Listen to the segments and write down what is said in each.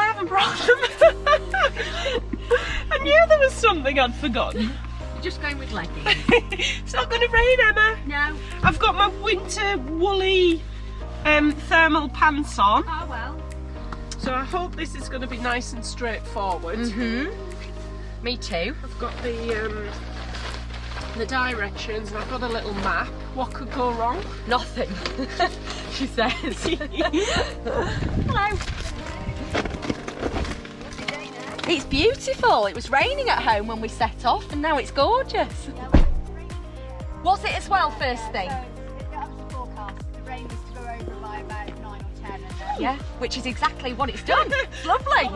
I haven't brought them. I knew there was something I'd forgotten. You're just going with leggings. It's not going to rain, Emma. No. I've got my winter woolly thermal pants on. Oh well. So I hope this is going to be nice and straightforward. Me too. I've got the directions and I've got a little map. What could go wrong? Nothing. She says. Hello. It's beautiful. It was raining at home when we set off and now it's gorgeous. Was it as well first thing? That was the forecast. The rain was to go over by about 9 or 10 and then... Yeah, which is exactly what it's done. It's lovely.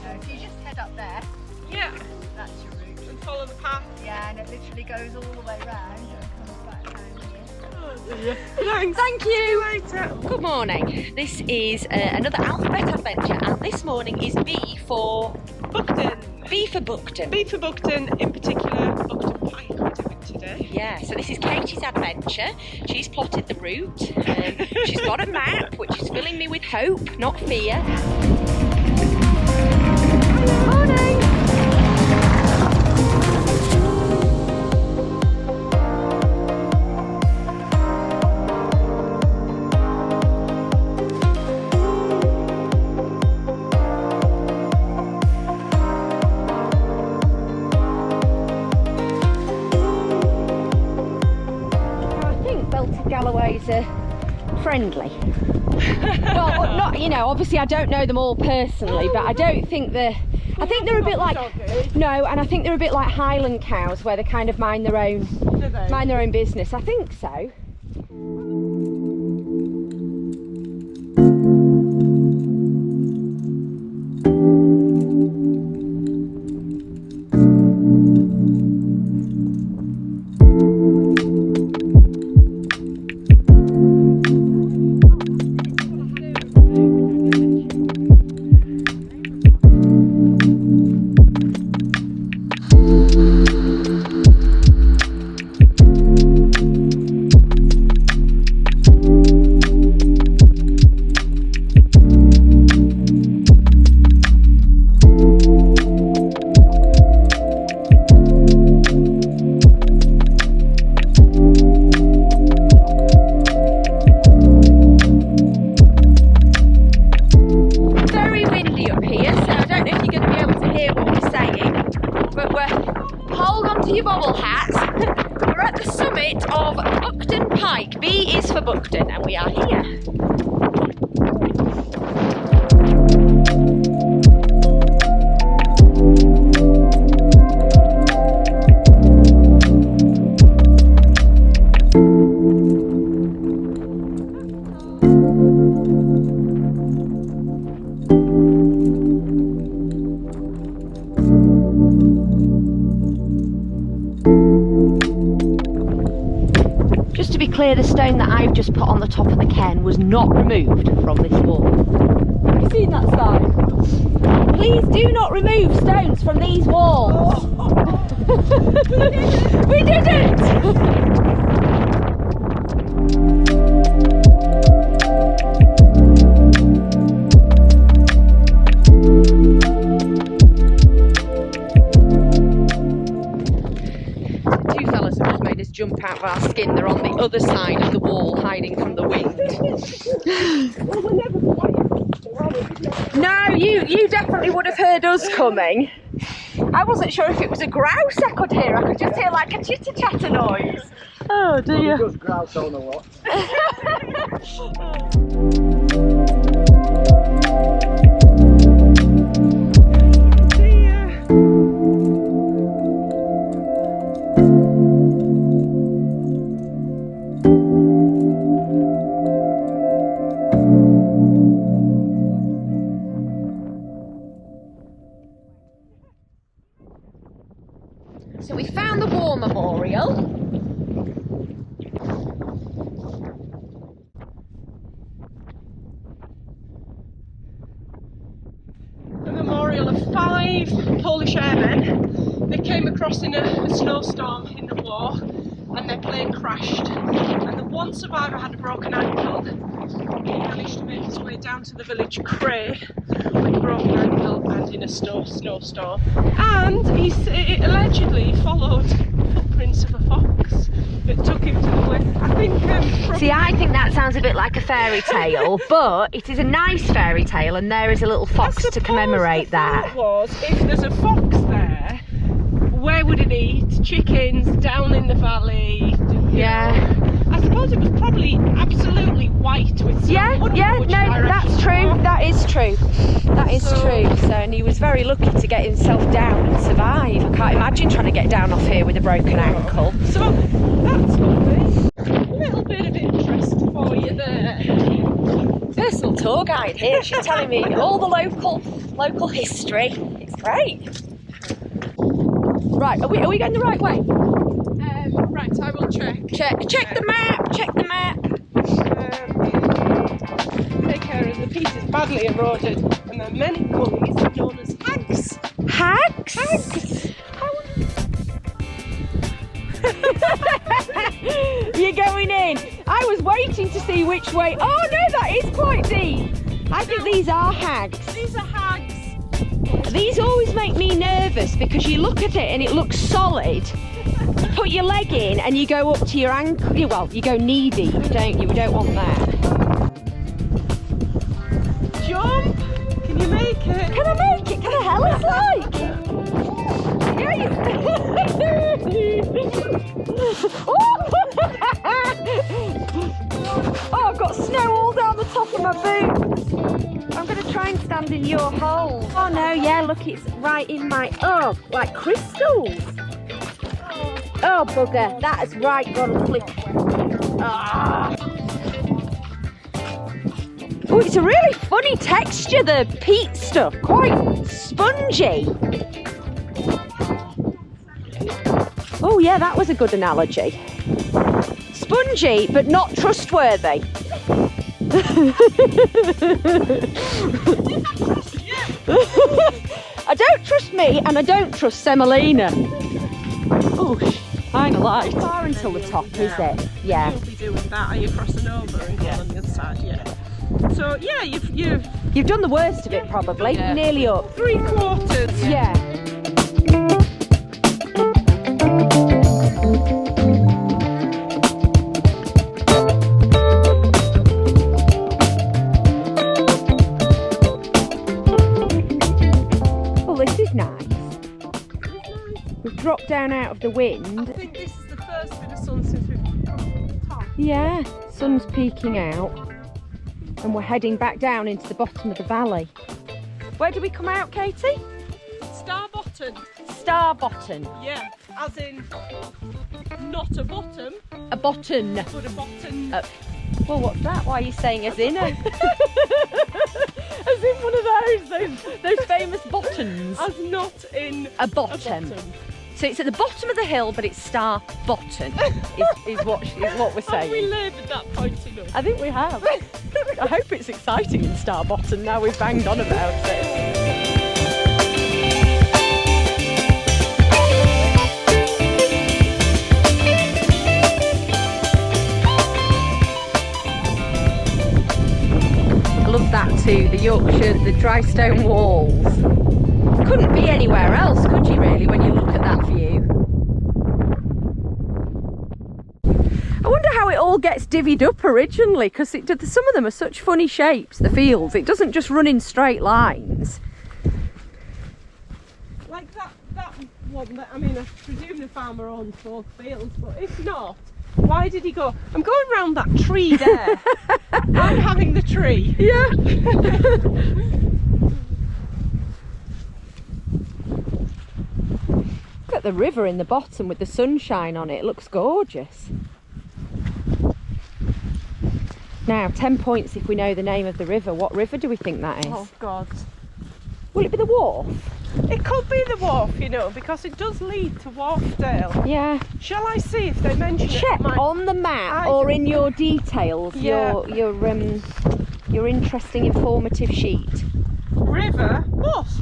If you just head up there, Yeah. that's your route. And follow the path. Yeah, and it literally goes all the way round and comes back down here. Thanks. Thank you. Later. Good morning. This is another alphabet adventure and this morning is B for Buckden. B for Buckden. B for Buckden, in particular Buckden Pike we're doing today. Yeah, so this is Katie's adventure. She's plotted the route. She's got a map which is filling me with hope, not fear. Morning. Galloways are friendly. Well, not, you know, obviously I don't know them all personally, but I don't think I think they're a bit like, no, and I think they're a bit like Highland cows where they kind of mind their own business. I think so. Hold on to your bobble hats. We're at the summit of Buckden Pike. B is for Buckden, and we are here. Just to be clear, the stone that I've just put on the top of the cairn was not removed from this wall. Have you seen that sign? Please do not remove stones from these walls. We didn't! Jump out of our skin. They're on the other side of the wall, hiding from the wind. No, you definitely would have heard us coming. I wasn't sure if it was a grouse I could hear. I could just hear like a chitter chatter noise. Oh dear. Just grouse on a lot. So we found the War Memorial. A memorial of 5 Polish airmen. They came across in a snowstorm in the war and their plane crashed. And the one survivor had a broken ankle. He managed to make his way down to the village Cray with a broken ankle and in a snowstorm. And he allegedly followed the footprints of a fox that took him to the way. I think. See, I think that sounds a bit like a fairy tale, but it is a nice fairy tale, and there is a little fox to commemorate that. Was if there's a fox there, where would it eat? Chickens down in the valley. Yeah. I suppose it was probably absolutely white with snow. Yeah, no, that's true. That is true. That is true. So, and he was very lucky to get himself down and survive. I can't imagine trying to get down off here with a broken ankle. So that's lovely. A little bit of interest for you there. Personal tour guide here. She's telling me all the local history. It's great. Right, are we going the right way? Right, I will check. Check the map. Check the map. Take care of the pieces badly eroded, and there are many gullies known as hags. Hags? Hags. You're going in. I was waiting to see which way. Oh no, that is quite deep. I think these are hags. These are hags. These always make me nervous because you look at it and it looks solid. Put your leg in and you go up to your ankle. Well, you go knee deep, don't you? We don't want that. Jump! Can you make it? Can I make it? Can I hell it's like? Oh, I've got snow all down the top of my boots. I'm going to try and stand in your hole. Oh no, yeah, look, it's right in my, oh, like crystals. Oh bugger, that has right gone and flipped. Ah. Oh, it's a really funny texture, the peat stuff, quite spongy. Oh yeah, that was a good analogy. Spongy, but not trustworthy. I don't trust me, and I don't trust Semolina. Oh, hang alive. Far until the top, is it? Yeah. You'll be doing that. Are you crossing over and going on the other side? Yeah. So yeah, you've done the worst of it, probably. Yeah. Nearly up. 3/4. Yeah. Drop down out of the wind. I think this is the first bit of sun since we've come to the top. Yeah, sun's peeking out and we're heading back down into the bottom of the valley. Where do we come out, Katie? Starbotton. Starbotton. Yeah, as in not a bottom. A bottom. But a bottom. Well, what's that? Why are you saying as in? As in one of those famous bottoms. As not in a bottom. So it's at the bottom of the hill, but it's Starbotton is what we're saying. Have we laboured that point enough? I think we have. I hope it's exciting in Starbotton now we've banged on about it. I love that too, the Yorkshire, the dry stone walls. Couldn't be anywhere else, could you really, when you look at that view? I wonder how it all gets divvied up originally, because some of them are such funny shapes, the fields. It doesn't just run in straight lines. Like that one, I mean, I presume the farmer owns both fields, but if not, why did he go, I'm going round that tree there. I'm having the tree. Yeah. Look at the river in the bottom with the sunshine on it. It looks gorgeous. Now, 10 points if we know the name of the river. What river do we think that is? Oh God. Will it be the Wharfe? It could be the Wharfe, you know, because it does lead to Wharfedale. Yeah. Shall I see if they mention Check it? on the map or in your details, Yeah. your interesting informative sheet. River Wharfe.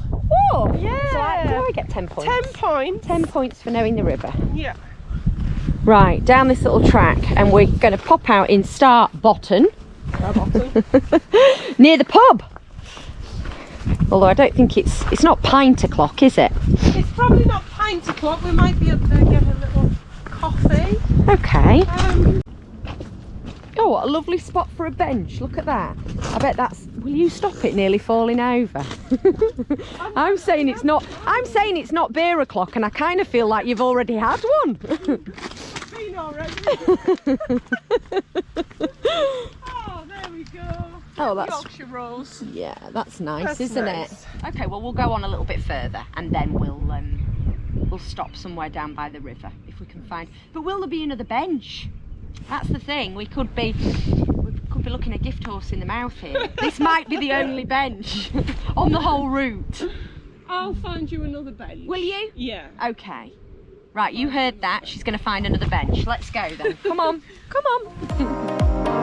Wharfe. Yeah. So do I get 10 points? 10 points. 10 points for knowing the river. Yeah. Right, down this little track, and we're going to pop out in Starbotton. Near the pub. Although I don't think it's not pint o'clock, is it? It's probably not pint o'clock. We might be up there getting a little coffee. Okay. Oh, what a lovely spot for a bench. Look at that. I bet that's... Will you stop it nearly falling over? I'm saying it's not beer o'clock, and I kind of feel like you've already had one. Been already. Oh, there we go. Oh, that's... Yorkshire rolls. Yeah, that's nice, That's isn't nice. it? Okay, well, we'll go on a little bit further, and then we'll stop somewhere down by the river if we can find. But will there be another bench? That's the thing. We could be looking a gift horse in the mouth here. This might be the only bench on the whole route. I'll find you another bench. Will you? Yeah. Okay. Right, you heard that. She's going to find another bench. Let's go then. Come on. Come on.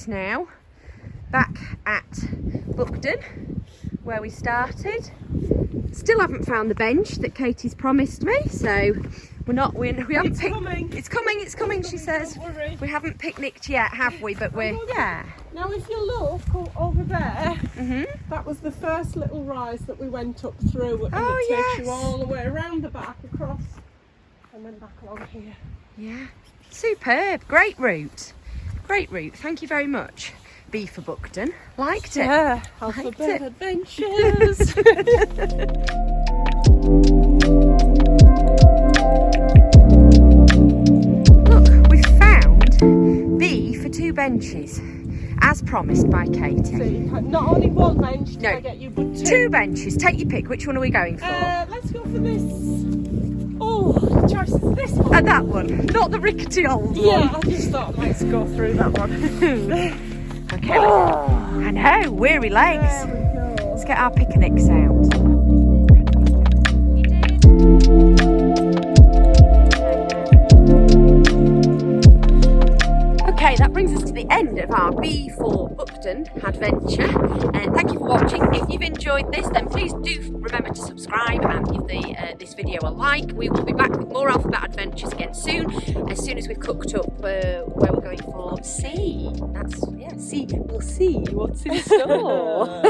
Now back at Buckden where we started. Still haven't found the bench that Katie's promised me, so we haven't It's coming. It's coming, she says. Don't worry. We haven't picnicked yet, have we? But we're Now if you look over there, Mhm. that was the first little rise that we went up through, and Oh, it takes yes. you all the way around the back, across, and then back along here. Yeah, superb, great route. Thank you very much. B for Buckden. Liked it. Yeah, Liked alphabet it. adventures. Look, we found B for 2 benches, as promised by Katie. See, not only one bench did No, I get you, but 2 benches. Take your pick. Which one are we going for? Let's go for this. Oh, the choice is this one. That one, not the rickety old Yeah, one. I just thought let's go through that one. Okay. I know, weary legs. There we go. Let's get our picnics out. Okay, that brings us to the end of our B for Buckden adventure. And thank you for watching. If you've enjoyed this, then please do remember to subscribe and give this video a like. We will be back with more alphabet adventures again soon as we've cooked up where we're going for C. C. We'll see what's in store.